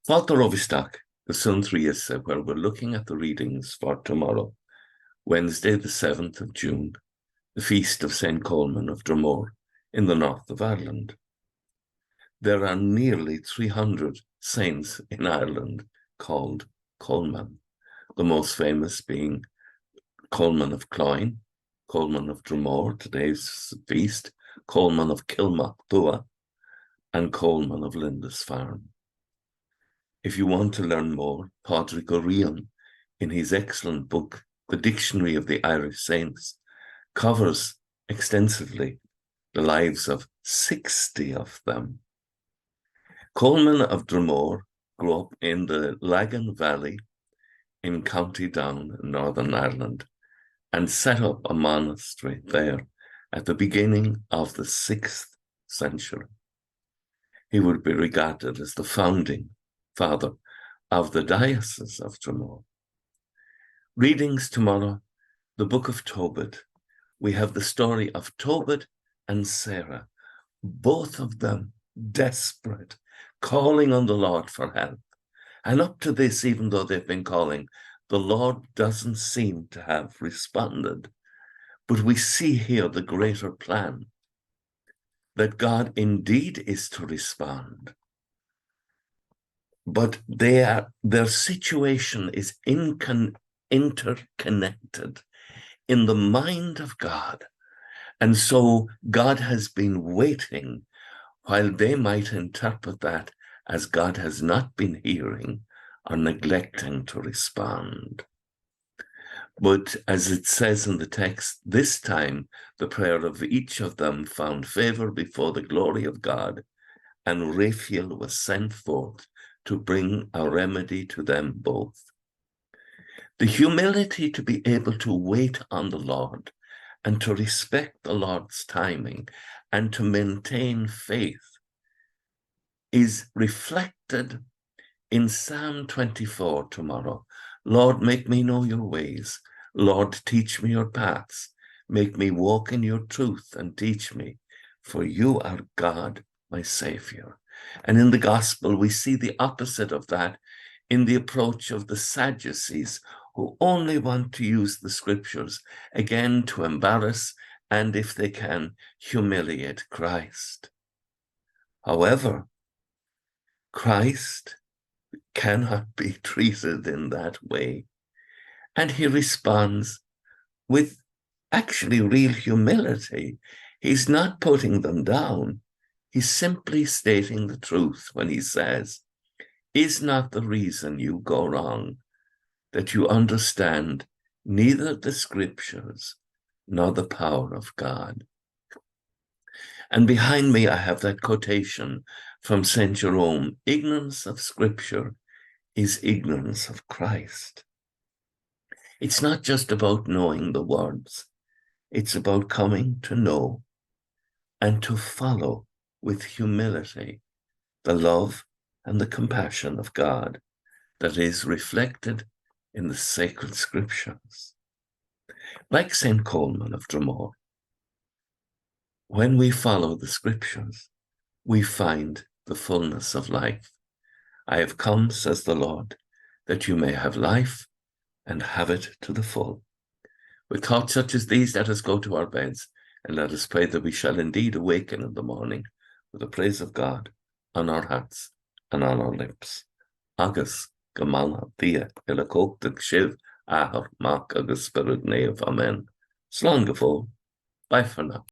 Folklore Overstock, the Suantraí Íosa, where we're looking at the readings for tomorrow, Wednesday, the 7th of June, the feast of St Colman of Dromore in the north of Ireland. There are nearly 300 saints in Ireland called Colman, the most famous being Colman of Cloyne, Colman of Dromore, today's feast, Colman of Kilmacduagh, and Colman of Linsdisfarne. If you want to learn more, Pádraig Ó Riain, in his excellent book, The Dictionary of the Irish Saints, covers extensively the lives of 60 of them. Colman of Dromore grew up in the Lagan Valley in County Down in Northern Ireland and set up a monastery there at the beginning of the 6th century. He would be regarded as the founding father of the Diocese of Dromore. Readings tomorrow, the book of Tobit. We have the story of Tobit and Sarah, both of them desperate, calling on the Lord for help. And up to this, even though they've been calling, the Lord doesn't seem to have responded. But we see here the greater plan, that God indeed is to respond. But their situation is interconnected in the mind of God. And so God has been waiting while they might interpret that as God has not been hearing or neglecting to respond. But as it says in the text, this time the prayer of each of them found favor before the glory of God, and Raphael was sent forth to bring a remedy to them both. The humility to be able to wait on the Lord and to respect the Lord's timing and to maintain faith is reflected in Psalm 24 tomorrow. Lord, make me know your ways. Lord, teach me your paths. Make me walk in your truth and teach me, for you are God, my Savior. And in the gospel, we see the opposite of that in the approach of the Sadducees, who only want to use the scriptures, again, to embarrass and, if they can, humiliate Christ. However, Christ cannot be treated in that way. And he responds with actually real humility. He's not putting them down. He's simply stating the truth when he says, is not the reason you go wrong that you understand neither the scriptures nor the power of God? And behind me, I have that quotation from St. Jerome: ignorance of scripture is ignorance of Christ. It's not just about knowing the words. It's about coming to know and to follow with humility the love and the compassion of God that is reflected in the sacred scriptures. Like St. Colman of Dromore, when we follow the scriptures, we find the fullness of life. I have come, says the Lord, that you may have life and have it to the full. With thoughts such as these, let us go to our beds and let us pray that we shall indeed awaken in the morning with the praise of God on our hearts and on our lips. Agus Gamala Thea Ilakoktik Shiv Ahar Mak Agus Spirit Nave. Amen. Slán go fóill. Bye for now.